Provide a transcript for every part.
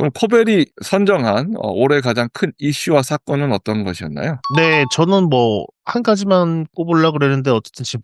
그럼 코벨이 선정한 올해 가장 큰 이슈와 사건은 어떤 것이었나요? 네, 저는 뭐 한 가지만 꼽으려고 그랬는데 어쨌든 지금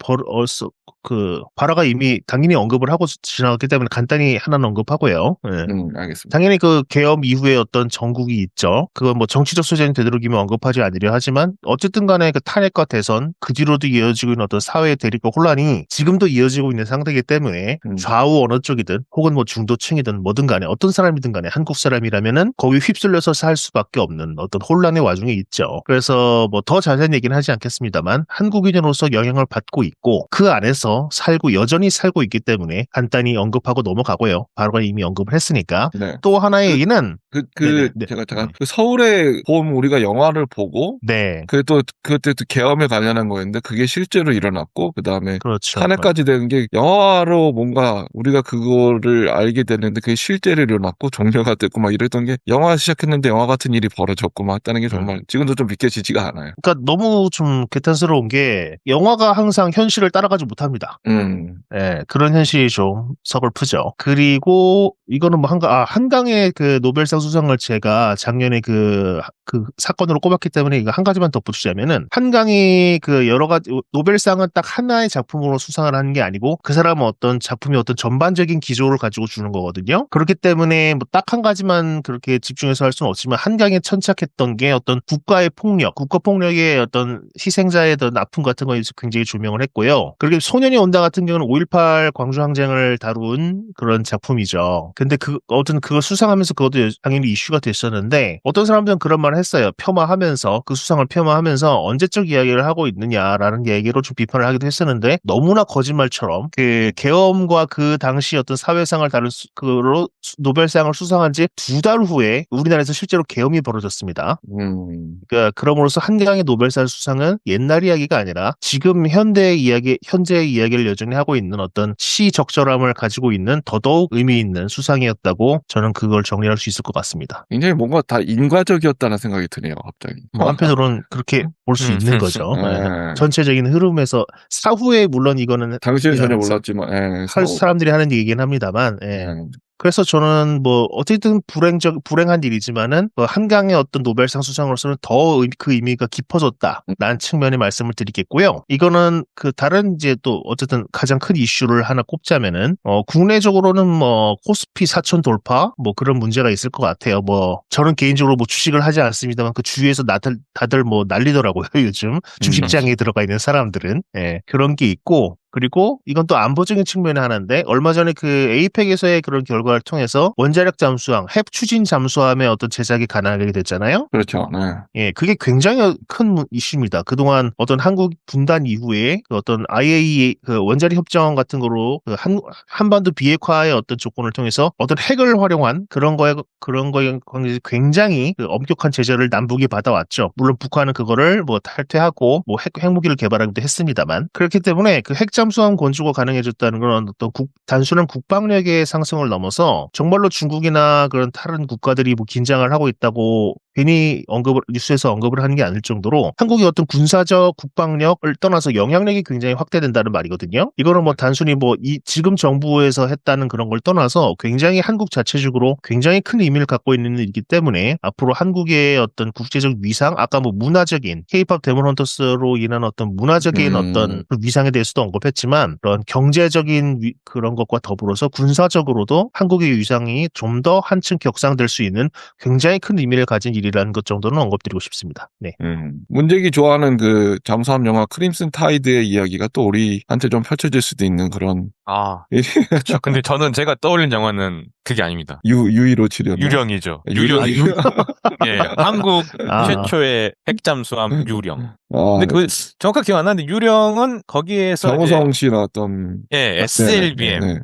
바라가 이미 당연히 언급을 하고 지나갔기 때문에 간단히 하나는 언급하고요. 예. 알겠습니다. 당연히 그 계엄 이후에 어떤 정국이 있죠. 그건 뭐 정치적 소재는 되도록이면 언급하지 않으려 하지만 어쨌든 간에 그 탄핵과 대선 그 뒤로도 이어지고 있는 어떤 사회의 대립과 혼란이 지금도 이어지고 있는 상태이기 때문에 좌우 어느 쪽이든 혹은 뭐 중도층이든 뭐든 간에 어떤 사람이든 간에 한국 사람이라면은 거기 휩쓸려서 살 수밖에 없는 어떤 혼란의 와중에 있죠. 그래서 뭐 더 자세한 얘기는 하지 않겠습니다만 한국인으로서 영향을 받고 있고 그 안에서 여전히 살고 있기 때문에 간단히 언급하고 넘어가고요. 바로 이미 언급을 했으니까. 네. 또 하나의 얘기는 제가 잠깐 그 서울에 봄 우리가 영화를 보고 네. 그때 또 계엄에 관련한 거였는데 그게 실제로 일어났고 그다음에 그렇죠. 탄핵까지 되는 게 영화로 뭔가 우리가 그거를 알게 됐는데 그게 실제로 일어났고 종료가 됐고 막 이랬던 게 영화 시작했는데 영화 같은 일이 벌어졌고 막 했다는 게 정말 지금도 좀 믿겨지지가 않아요. 그러니까 너무 좀 개탄스러운 게 영화가 항상 현실을 따라가지 못합니다. 네, 그런 현실이 좀 서글프죠. 그리고 이거는 뭐 한강의 그 노벨상 수상을 제가 작년에 그 사건으로 꼽았기 때문에 이거 한 가지만 덧붙이자면은 한강이 그 여러 가지 노벨상은 딱 하나의 작품으로 수상을 하는 게 아니고 그 사람은 어떤 작품이 어떤 전반적인 기조를 가지고 주는 거거든요. 그렇기 때문에 뭐 딱 한 가지만 그렇게 집중해서 할 수는 없지만 한강에 천착했던 게 어떤 국가 폭력의 어떤 희생자의 어떤 아픔 같은 거에 굉장히 조명을 했고요. 그리고 소년이 온다 같은 경우는 5.18 광주항쟁을 다룬 그런 작품이죠. 근데 어떤 그거 수상하면서 그것도 당연히 이슈가 됐었는데 어떤 사람들은 그런 말을 했어요. 그 수상을 폄하하면서 언제적 이야기를 하고 있느냐라는 얘기로 좀 비판을 하기도 했었는데 너무나 거짓말처럼 그 계엄과 그 당시 어떤 사회상을 다룬 그로 노벨상을 수상한 지 2달 후에 우리나라에서 실제로 계엄이 벌어졌습니다. 그러니까 그럼으로써 한강의 노벨상 수상은 옛날 이야기가 아니라 지금 현재의 이야기를 여전히 하고 있는 어떤 시적절함을 가지고 있는 더더욱 의미 있는 수상이었다고 저는 그걸 정리할 수 있을 것 같습니다. 굉장히 뭔가 다 인과적이었다는 생각이 드네요, 갑자기. 뭐 한편으로는 그렇게 볼 수 있는 거죠. 네. 전체적인 흐름에서 사후에 물론 이거는 당시에 전혀 몰랐지만 사람들이 하는 얘기긴 합니다만 그래서 저는 뭐 어쨌든 불행한 일이지만은 한강의 어떤 노벨상 수상으로서는 더 그 의미가 깊어졌다라는 측면의 말씀을 드리겠고요. 이거는 그 다른 이제 또 어쨌든 가장 큰 이슈를 하나 꼽자면은 국내적으로는 뭐 코스피 4천 돌파 뭐 그런 문제가 있을 것 같아요. 뭐 저는 개인적으로 뭐 주식을 하지 않습니다만 그 주위에서 다들 뭐 난리더라고요. 요즘 주식장에 들어가 있는 사람들은 그런 게 있고. 그리고 이건 또 안보적인 측면의 하나인데 얼마 전에 그 에이펙에서의 그런 결과를 통해서 원자력 잠수함, 핵 추진 잠수함의 어떤 제작이 가능하게 됐잖아요. 그렇죠. 네. 예, 그게 굉장히 큰 이슈입니다. 그동안 어떤 한국 분단 이후에 그 어떤 IAEA 그 원자력 협정 같은 거로 그 한반도 비핵화의 어떤 조건을 통해서 어떤 핵을 활용한 그런 거에 굉장히 그 엄격한 제재를 남북이 받아왔죠. 물론 북한은 그거를 뭐 탈퇴하고 뭐 핵무기를 개발하기도 했습니다만 그렇기 때문에 그 핵 잠수함 건조가 가능해졌다는 건 어떤 단순한 국방력의 상승을 넘어서 정말로 중국이나 그런 다른 국가들이 뭐 긴장을 하고 있다고 괜히 뉴스에서 언급을 하는 게 아닐 정도로 한국의 어떤 군사적 국방력을 떠나서 영향력이 굉장히 확대된다는 말이거든요. 이거는 뭐 단순히 뭐 지금 정부에서 했다는 그런 걸 떠나서 굉장히 한국 자체적으로 굉장히 큰 의미를 갖고 있는 일이기 때문에 앞으로 한국의 어떤 국제적 위상, 아까 뭐 문화적인 K-pop 데몬헌터스로 인한 어떤 문화적인 어떤 위상에 대해서도 언급했지만 그런 경제적인 그런 것과 더불어서 군사적으로도 한국의 위상이 좀 더 한층 격상될 수 있는 굉장히 큰 의미를 가진 일이라는 것 정도는 언급드리고 싶습니다. 네. 문재기 좋아하는 그 잠수함 영화 크림슨 타이드의 이야기가 또 우리한테 좀 펼쳐질 수도 있는 그런. 그렇죠. 근데 제가 떠올린 영화는 그게 아닙니다. 유이로 치려나? 유령이죠. 예, 한국 최초의 핵잠수함 유령. 근데 그 정확하게 기억 안 나는데 유령은 거기에서 정우성 씨 나왔던 SLBM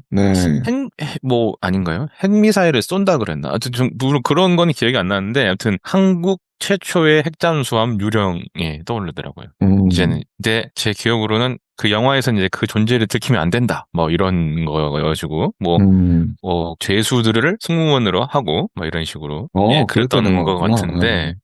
뭐 아닌가요? 핵미사일을 쏜다 그랬나? 하여튼 물론 그런 건 기억이 안 나는데 아무튼 한국 최초의 핵잠수함 유령이 떠오르더라고요. 이제는 근데 제 기억으로는 그 영화에서는 이제 그 존재를 들키면 안 된다. 뭐 이런 거여가지고 뭐 죄수들을 승무원으로 하고 뭐 이런 식으로 그랬던 것 같은데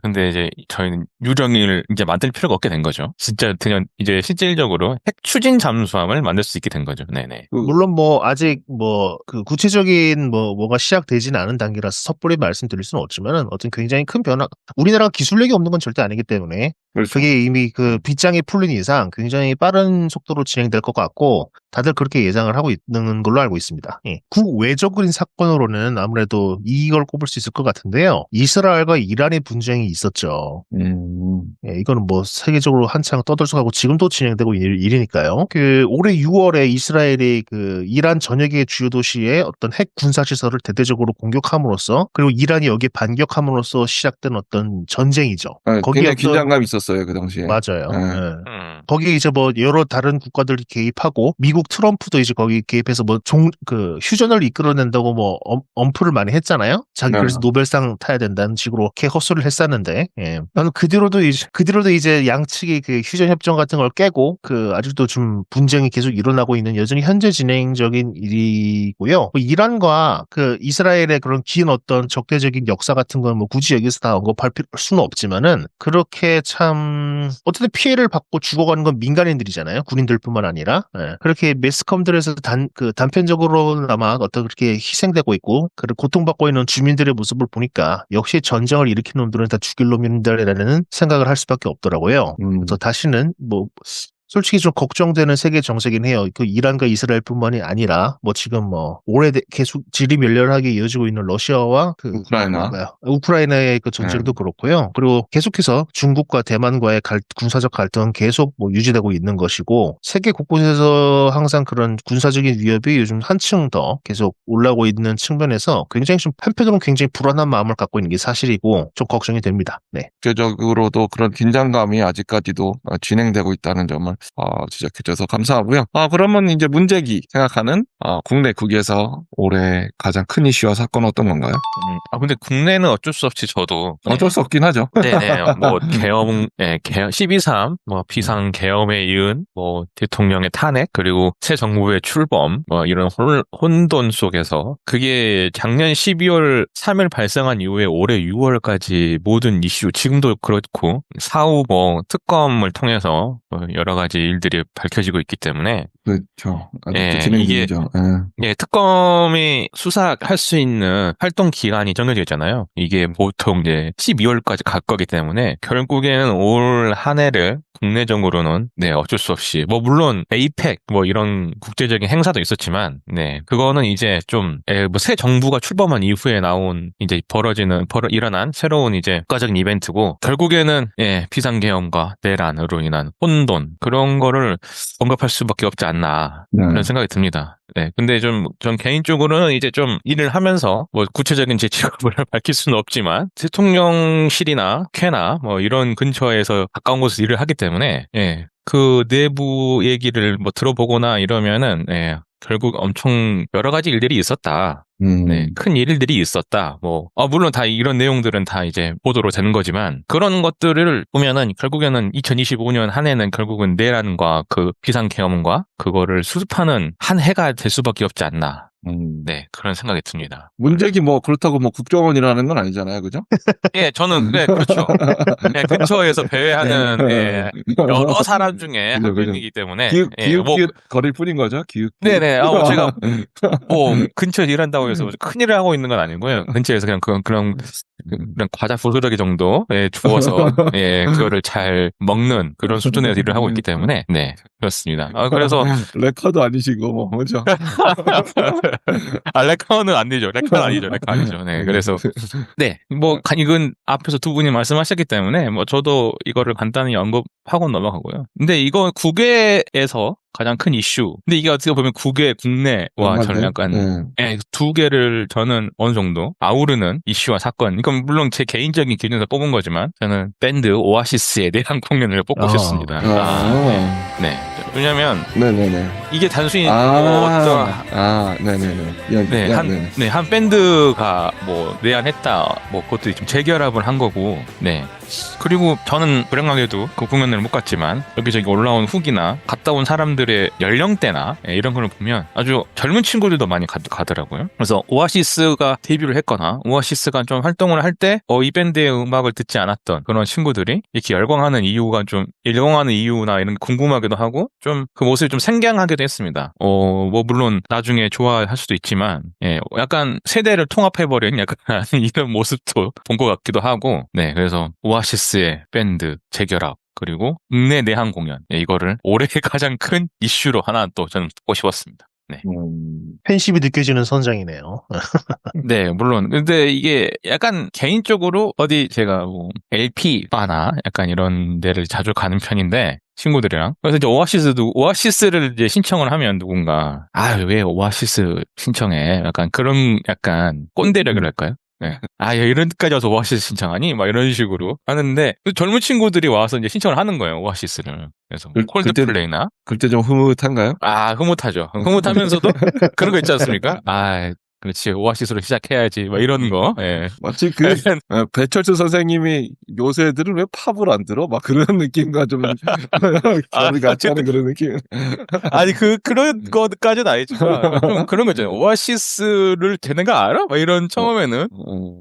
근데 이제 저희는 유령을 이제 만들 필요가 없게 된 거죠. 진짜 그냥 이제 실질적으로 핵 추진 잠수함을 만들 수 있게 된 거죠. 네네. 물론 뭐 아직 뭐 그 구체적인 뭐가 시작되지는 않은 단계라서 섣불리 말씀드릴 수는 없지만은 어떤 굉장히 큰 변화. 우리나라가 기술력이 없는 건 절대 아니기 때문에 그렇죠. 그게 이미 그 빗장이 풀린 이상 굉장히 빠른 속도로 진행될 것 같고 다들 그렇게 예상을 하고 있는 걸로 알고 있습니다. 국외적인 사건으로는 아무래도 이걸 꼽을 수 있을 것 같은데요. 이스라엘과 이란의 분쟁이 있었죠. 이거는 뭐 세계적으로 한창 떠들썩하고 지금도 진행되고 있는 일이니까요. 그 올해 6월에 이스라엘이 그 이란 전역의 주요 도시에 어떤 핵 군사 시설을 대대적으로 공격함으로써 그리고 이란이 여기에 반격함으로써 시작된 어떤 전쟁이죠. 거기에 긴장감이 있었어요 그 당시에. 맞아요. 거기에 이제 뭐 여러 다른 국가들이 개입하고 미국 트럼프도 이제 거기 개입해서 뭐 휴전을 이끌어낸다고 뭐 엄프를 많이 했잖아요. 자기 그래서 노벨상 타야 된다는 식으로 개 헛소리를 했었는데, 나는 그 뒤로도 이제 양측이 그 휴전 협정 같은 걸 깨고 그 아직도 좀 분쟁이 계속 일어나고 있는 여전히 현재 진행적인 일이고요. 이란과 그 이스라엘의 그런 긴 어떤 적대적인 역사 같은 건 뭐 굳이 여기서 다 언급할 수는 없지만은 그렇게 참 어쨌든 피해를 받고 죽어가는 건 민간인들이잖아요. 군인들뿐만 아니라 그렇게 매스컴들에서 단편적으로나마 어떤 그렇게 희생되고 있고 그리고 고통받고 있는 주민들의 모습을 보니까 역시 전쟁을 일으킨 놈들은 다 죽일 놈들이라는 생각을 할 수밖에 없더라고요. 그래서 다시는 뭐 솔직히 좀 걱정되는 세계 정세긴 해요. 그 이란과 이스라엘뿐만이 아니라 뭐 지금 뭐 올해 계속 지리멸렬하게 이어지고 있는 러시아와 그 우크라이나의 그 전쟁도 그렇고요. 그리고 계속해서 중국과 대만과의 군사적 갈등 계속 뭐 유지되고 있는 것이고 세계 곳곳에서 항상 그런 군사적인 위협이 요즘 한층 더 계속 올라오고 있는 측면에서 굉장히 좀 한편으로는 굉장히 불안한 마음을 갖고 있는 게 사실이고 좀 걱정이 됩니다. 네. 국제적으로도 그런 긴장감이 아직까지도 진행되고 있다는 점을 지적해줘서 감사하고요. 그러면 이제 문제기 생각하는 국내국에서 올해 가장 큰 이슈와 사건은 어떤 건가요? 근데 국내는 어쩔 수 없이 저도 어쩔 수 없긴 하죠. 네네. 뭐 계엄 12.3 뭐 비상 계엄에 이은 뭐 대통령의 탄핵 그리고 새 정부의 출범 뭐 이런 혼돈 속에서 그게 작년 12월 3일 발생한 이후에 올해 6월까지 모든 이슈 지금도 그렇고 사후 뭐 특검을 통해서 여러 가지 일들이 밝혀지고 있기 때문에 그렇죠. 진행 중이죠. 특검이 수사할 수 있는 활동 기간이 정해져 있잖아요. 이게 보통 이제 12월까지 갈 거기 때문에 결국에는 올 한 해를 국내적으로는 어쩔 수 없이 뭐 물론 에이펙 뭐 이런 국제적인 행사도 있었지만 그거는 이제 좀 뭐 새 정부가 출범한 이후에 나온 이제 일어난 새로운 이제 국가적인 이벤트고 결국에는 비상계엄과 내란으로 인한 혼돈 그런 거를 언급할 수밖에 없지 않나 그런 생각이 듭니다. 근데 전 개인적으로는 이제 좀 일을 하면서 뭐 구체적인 제 직업을 밝힐 수는 없지만 대통령실이나 쾌나 뭐 이런 근처에서 가까운 곳에서 일을 하기 때문에 그 내부 얘기를 뭐 들어보거나 이러면은 결국 엄청 여러 가지 일들이 있었다. 큰 일들이 있었다. 뭐, 물론 다 이런 내용들은 다 이제 보도로 되는 거지만, 그런 것들을 보면은 결국에는 2025년 한 해는 결국은 내란과 그 비상계엄과 그거를 수습하는 한 해가 될 수밖에 없지 않나. 그런 생각이 듭니다. 문제기 뭐 그렇다고 뭐 국정원이라는 건 아니잖아요, 그죠? 저는 그렇죠. 근처에서 배회하는 여러 사람 중에 한 명이기 때문에 기웃 거릴 뿐인 거죠, 기웃. 네네. 제가 뭐 근처에 일한다고 해서 큰일을 하고 있는 건 아니고요. 근처에서 그런 과자 부스러기 정도 주어서 그거를 잘 먹는 그런 수준의 일을 하고 있기 때문에 그렇습니다. 그래서 레커도 아니시고 뭐 그죠? 레커는 아니죠. 레커 아니죠. 그래서 뭐 이건 앞에서 두 분이 말씀하셨기 때문에 뭐 저도 이거를 간단히 언급하고 넘어가고요. 근데 이거 국외에서 가장 큰 이슈. 근데 이게 어떻게 보면 국내와 저는 약간 두 개를 저는 어느 정도 아우르는 이슈와 사건. 이건 물론 제 개인적인 기준에서 뽑은 거지만 저는 밴드 오아시스의 내한 공연을 뽑고 싶습니다. 네. 왜냐면 네네네. 이게 단순히 네네네. 한 밴드가 뭐 내한했다, 뭐 그것도 좀 재결합을 한 거고, 네. 그리고 저는 불행하게도 그 공연을 못 갔지만 여기저기 올라온 후기나 갔다 온 사람들의 연령대나 이런 걸 보면 아주 젊은 친구들도 많이 가더라고요. 그래서 오아시스가 데뷔를 했거나 오아시스가 좀 활동을 할 때 이 밴드의 음악을 듣지 않았던 그런 친구들이 이렇게 열광하는 이유나 이런 게 궁금하기도 하고 좀 그 모습이 좀 생경하기도 했습니다. 뭐 물론 나중에 좋아할 수도 있지만 약간 세대를 통합해버린 약간 이런 모습도 본 것 같기도 하고, 네. 그래서 오아시스의 밴드 재결합 그리고 국내 내한 공연 이거를 올해 가장 큰 이슈로 하나 또 저는 듣고 싶었습니다. 네. 팬심이 느껴지는 선정이네요. 네, 물론. 근데 이게 약간 개인적으로 어디 제가 뭐 LP 바나 약간 이런 데를 자주 가는 편인데 친구들이랑. 그래서 이제 오아시스를 이제 신청을 하면 누군가 왜 오아시스 신청해? 약간 그런 약간 꼰대력이랄까요? 네. 이런데까지 와서 오아시스 신청하니? 막 이런 식으로 하는데, 젊은 친구들이 와서 이제 신청을 하는 거예요, 오아시스를. 그래서, 콜드플레이나. 그때 좀 흐뭇한가요? 흐뭇하죠. 흐뭇하면서도 그런 거 있지 않습니까? 그렇지, 오아시스로 시작해야지, 막 이런 거. 예. 마치 배철수 선생님이 요새 애들은 왜 팝을 안 들어? 막 그런 느낌과 좀, 결이 같이 하는 그런 느낌. 그런 것까지는 아니지만, 좀 그런 거 있잖아요. 오아시스를 되는 거 알아? 막 이런 처음에는.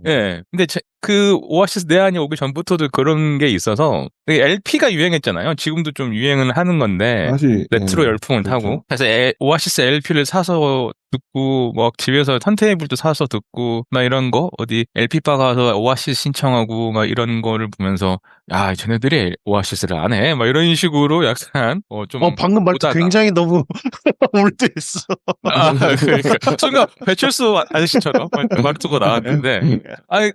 예. 근데 그 오아시스 내한이 오기 전부터도 그런 게 있어서 LP가 유행했잖아요. 지금도 좀 유행은 하는 건데 레트로 열풍을 타고 그래서 오아시스 LP를 사서 듣고 막 집에서 턴테이블도 사서 듣고 막 이런 거 어디 LP바 가서 오아시스 신청하고 막 이런 거를 보면서 쟤네들이 오아시스를 안 해? 막 이런 식으로 약간 좀 방금 말도 굉장히 너무 올드했어. 그러니까 순간 배철수 아저씨처럼 말투가 나왔는데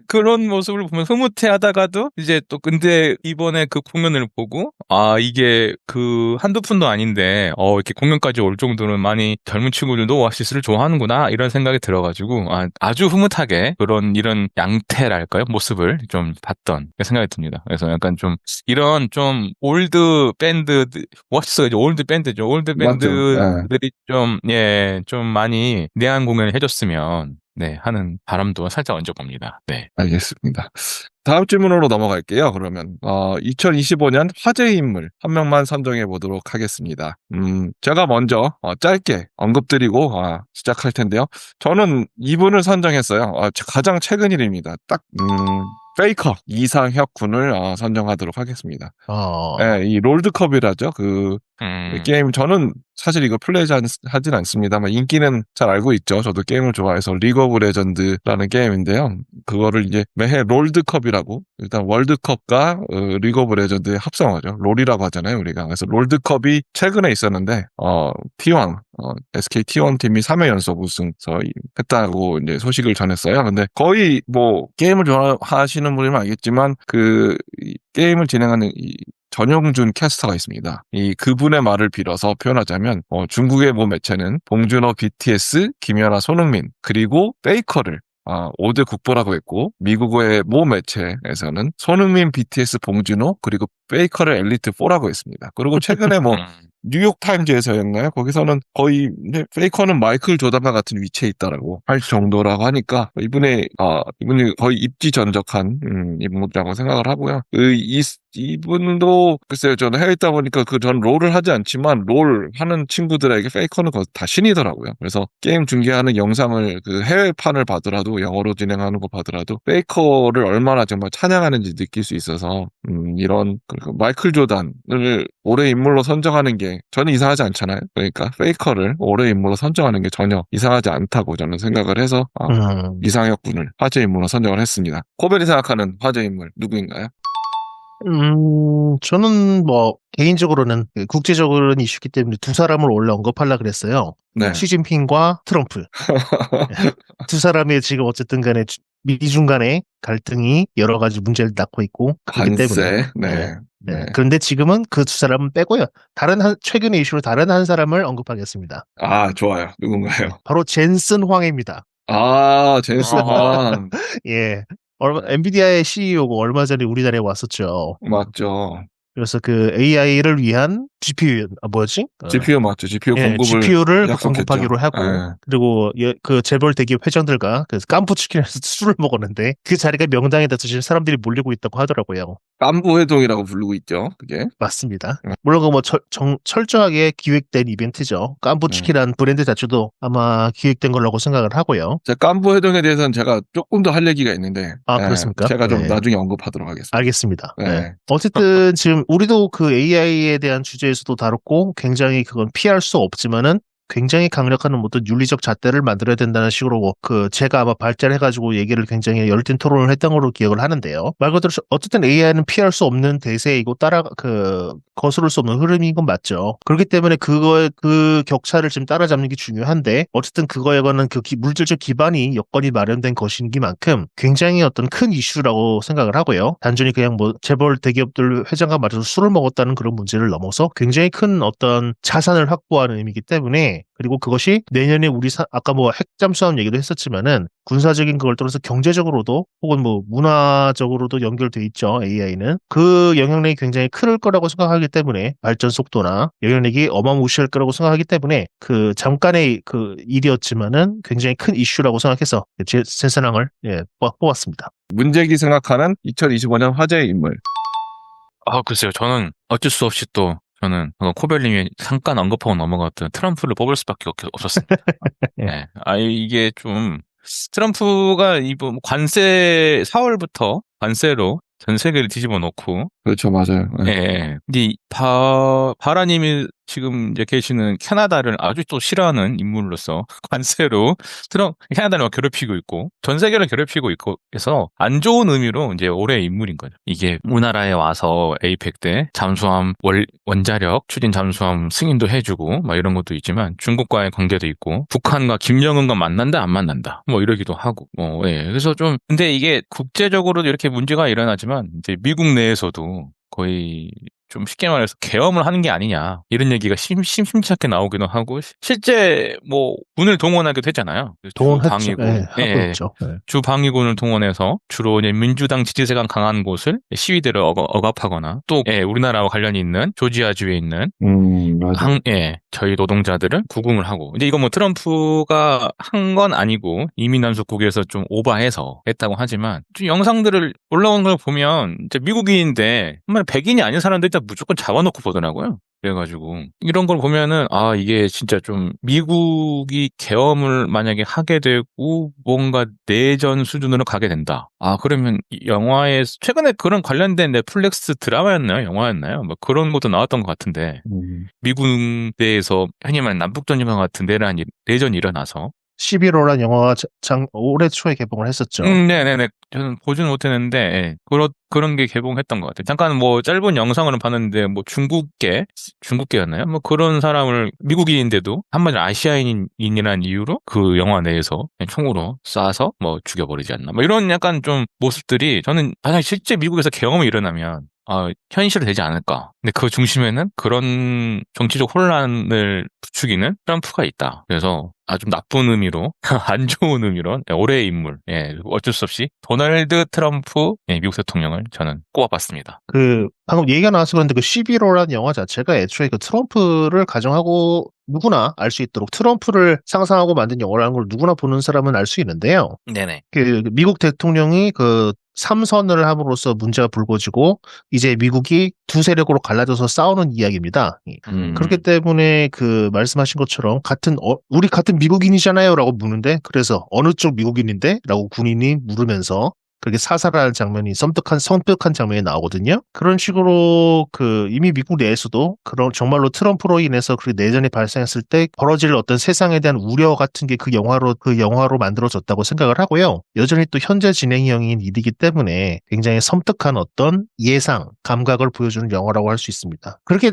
그런 모습을 보면 흐뭇해하다가도 이제 또 근데 이번에 그 공연을 보고 이게 그 한두 푼도 아닌데 이렇게 공연까지 올 정도는 많이 젊은 친구들도 오아시스를 좋아하는구나 이런 생각이 들어가지고 아주 흐뭇하게 이런 양태랄까요? 모습을 좀 봤던 생각이 듭니다. 그래서 약간 좀 이런 좀 올드 밴드 오아시스가 이제 올드 밴드죠. 올드 밴드들이 좀 많이 내한 공연을 해줬으면 하는 바람도 살짝 얹어봅니다. 네. 알겠습니다. 다음 질문으로 넘어갈게요. 그러면 2025년 화제의 인물 한 명만 선정해 보도록 하겠습니다. 제가 먼저 짧게 언급드리고 시작할 텐데요. 저는 이분을 선정했어요. 가장 최근 일입니다. 페이커 이상혁 군을 선정하도록 하겠습니다. 이 롤드컵이라죠. 게임 저는 사실 이거 하진 않습니다만 인기는 잘 알고 있죠. 저도 게임을 좋아해서 리그 오브 레전드라는 게임인데요. 그거를 이제 매해 롤드컵이라고 일단 월드컵과 리그 오브 레전드의 합성어죠. 롤이라고 하잖아요, 우리가. 그래서 롤드컵이 최근에 있었는데 T1 SK T1 팀이 3회 연속 우승했다고 이제 소식을 전했어요. 근데 거의 뭐 게임을 좋아하시는 분이면 알겠지만 게임을 진행하는 전용준 캐스터가 있습니다. 그분의 말을 빌어서 표현하자면 중국의 모 매체는 봉준호 BTS, 김연아 손흥민 그리고 페이커를 5대 국보라고 했고 미국의 모 매체에서는 손흥민, BTS, 봉준호 그리고 페이커를 엘리트 4라고 했습니다. 그리고 최근에 뉴욕타임즈에서였나요? 거기서는 거의 페이커는 마이클 조던과 같은 위치에 있다라고 할 정도라고 하니까 이분이 거의 입지전적한 인물이라고 생각을 하고요. 이분도 글쎄요, 저는 해외에 있다 보니까 전 롤을 하지 않지만 롤 하는 친구들에게 페이커는 다 신이더라고요. 그래서 게임 중계하는 영상을 해외판을 봐더라도 영어로 진행하는 거 봐더라도 페이커를 얼마나 정말 찬양하는지 느낄 수 있어서 이런 마이클 조던을 올해 인물로 선정하는 게 저는 이상하지 않잖아요. 그러니까 페이커를 올해 인물로 선정하는 게 전혀 이상하지 않다고 저는 생각을 해서 이상혁 군을 화제 인물로 선정을 했습니다. 코벨이 생각하는 화제 인물 누구인가요? 저는 개인적으로는 국제적으로는 이슈기 때문에 두 사람을 원래 언급하려고 그랬어요. 네. 시진핑과 트럼프. 두 사람이 지금 어쨌든 간에 미중 간의 갈등이 여러 가지 문제를 낳고 있고 그렇기 때문에. 네. 네. 그런데 지금은 그 두 사람은 빼고요. 최근의 이슈로 다른 한 사람을 언급하겠습니다. 아, 좋아요. 누군가요? 바로 젠슨 황해입니다. 아, 제임스 황. 예. 엔비디아의 CEO고 얼마 전에 우리나라에 왔었죠. 맞죠. 그래서 그 AI를 위한 GPU, 뭐였지? GPU 맞죠. GPU 공급을 GPU를 약속했죠. 공급하기로 하고, 네. 그리고 그 재벌 대기업 회장들과 그 깐부 치킨에서 술을 먹었는데 그 자리가 명당에 돼서 지금 사람들이 몰리고 있다고 하더라고요. 깐부 회동이라고 부르고 있죠. 그게. 맞습니다. 물론 그 뭐 철저하게 기획된 이벤트죠. 깐부 치킨이라는 브랜드 자체도 아마 기획된 걸로 생각을 하고요. 깐부 회동에 대해서는 제가 조금 더 할 얘기가 있는데. 그렇습니까? 제가 좀 나중에 언급하도록 하겠습니다. 알겠습니다. 네. 어쨌든 지금 우리도 그 AI에 대한 주제에서도 다뤘고 굉장히 그건 피할 수 없지만은 굉장히 강력한 어떤 윤리적 잣대를 만들어야 된다는 식으로 제가 아마 발전해가지고 얘기를 굉장히 열띤 토론을 했던 걸로 기억을 하는데요. 말 그대로 어쨌든 AI는 피할 수 없는 대세이고 거스를 수 없는 흐름인 건 맞죠. 그렇기 때문에 그 격차를 지금 따라잡는 게 중요한데 어쨌든 그거에 관한 물질적 기반이 여건이 마련된 것이기만큼 굉장히 어떤 큰 이슈라고 생각을 하고요. 단순히 그냥 뭐 재벌 대기업들 회장과 맞아서 술을 먹었다는 그런 문제를 넘어서 굉장히 큰 어떤 자산을 확보하는 의미이기 때문에 그리고 그것이 내년에 아까 뭐 핵잠수함 얘기도 했었지만은 군사적인 그걸 떠나서 경제적으로도 혹은 뭐 문화적으로도 연결돼 있죠. AI는 그 영향력이 굉장히 클 거라고 생각하기 때문에 발전 속도나 영향력이 어마무시할 거라고 생각하기 때문에 그 잠깐의 그 일이었지만은 굉장히 큰 이슈라고 생각해서 제 센스낭을 뽑았습니다. 문제기 생각하는 2025년 화제의 인물. 글쎄요. 저는 어쩔 수 없이 저는 코벨님이 잠깐 언급하고 넘어갔던 트럼프를 뽑을 수밖에 없었습니다. 네. 이게 좀 트럼프가 이번 관세 4월부터 관세로 전 세계를 뒤집어 놓고 그렇죠, 맞아요. 네. 근데 바라님이 지금 이제 계시는 캐나다를 아주 또 싫어하는 인물로서 관세로 캐나다를 괴롭히고 있고 전 세계를 괴롭히고 있고 해서 안 좋은 의미로 이제 올해의 인물인 거죠. 이게 우리나라에 와서 에이펙 때 잠수함 원자력 추진 잠수함 승인도 해주고 막 이런 것도 있지만 중국과의 관계도 있고 북한과 김정은과 만난다 안 만난다 뭐 이러기도 하고 그래서 좀 근데 이게 국제적으로도 이렇게 문제가 일어나지만 이제 미국 내에서도 거의 좀 쉽게 말해서 계엄을 하는 게 아니냐 이런 얘기가 심심찮게 나오기도 하고 실제 뭐 군을 동원하기도 했잖아요. 동원했죠. 주방위군을 동원해서 주로 이제 민주당 지지세가 강한 곳을 시위대를 억압하거나 또 우리나라와 관련이 있는 조지아주에 있는 저희 노동자들을 구금을 하고 이제 이거 뭐 트럼프가 한 건 아니고 이민남속국에서 좀 오버해서 했다고 하지만 좀 영상들을 올라오는 걸 보면 이제 미국인인데 정말 백인이 아닌 사람들 일단 무조건 잡아놓고 보더라고요. 그래가지고 이런 걸 보면은 이게 진짜 좀 미국이 계엄을 만약에 하게 되고 뭔가 내전 수준으로 가게 된다. 그러면 영화에 최근에 그런 관련된 넷플릭스 드라마였나요? 영화였나요? 뭐 그런 것도 나왔던 것 같은데 미국 내에서 흔히 말하는 남북전쟁과 같은 내전이 일어나서 11호라는 영화가 올해 초에 개봉을 했었죠. 네네네. 저는 보지는 못했는데, 그런 게 개봉했던 것 같아요. 잠깐 뭐 짧은 영상을 봤는데, 뭐 중국계였나요? 뭐 그런 사람을 미국인인데도 한마디로 아시아인이라는 이유로 그 영화 내에서 총으로 쏴서 뭐 죽여버리지 않나. 뭐 이런 약간 좀 모습들이 저는 만약 실제 미국에서 계엄이 일어나면 현실이 되지 않을까. 근데 그 중심에는 그런 정치적 혼란을 부추기는 트럼프가 있다. 그래서 좀 나쁜 의미로, 안 좋은 의미로, 올해의 인물, 어쩔 수 없이 도널드 트럼프 미국 대통령을 저는 꼽아봤습니다. 방금 얘기가 나와서 그런데 11호라는 영화 자체가 애초에 트럼프를 가정하고 누구나 알 수 있도록 트럼프를 상상하고 만든 영화라는 걸 누구나 보는 사람은 알 수 있는데요. 네네. 미국 대통령이 3선을 함으로써 문제가 불거지고 이제 미국이 두 세력으로 갈라져서 싸우는 이야기입니다. 그렇기 때문에 말씀하신 것처럼 우리 같은 미국인이잖아요 라고 묻는데 그래서 어느 쪽 미국인인데? 라고 군인이 물으면서 그렇게 사살하는 장면이 섬뜩한 장면이 나오거든요. 그런 식으로 이미 미국 내에서도 정말로 트럼프로 인해서 내전이 발생했을 때 벌어질 어떤 세상에 대한 우려 같은 게 그 영화로 만들어졌다고 생각을 하고요. 여전히 또 현재 진행형인 일이기 때문에 굉장히 섬뜩한 어떤 예상, 감각을 보여주는 영화라고 할 수 있습니다. 그렇게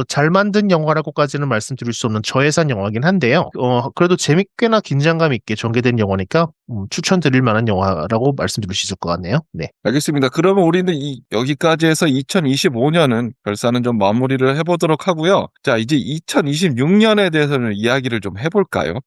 잘 만든 영화라고까지는 말씀드릴 수 없는 저예산 영화긴 한데요. 그래도 재밌게나 긴장감 있게 전개된 영화니까 추천드릴 만한 영화라고 말씀드릴 수 있을 것 같네요. 네. 알겠습니다. 그러면 우리는 여기까지 해서 2025년은 결산은 좀 마무리를 해보도록 하고요. 자, 이제 2026년에 대해서는 이야기를 좀 해볼까요?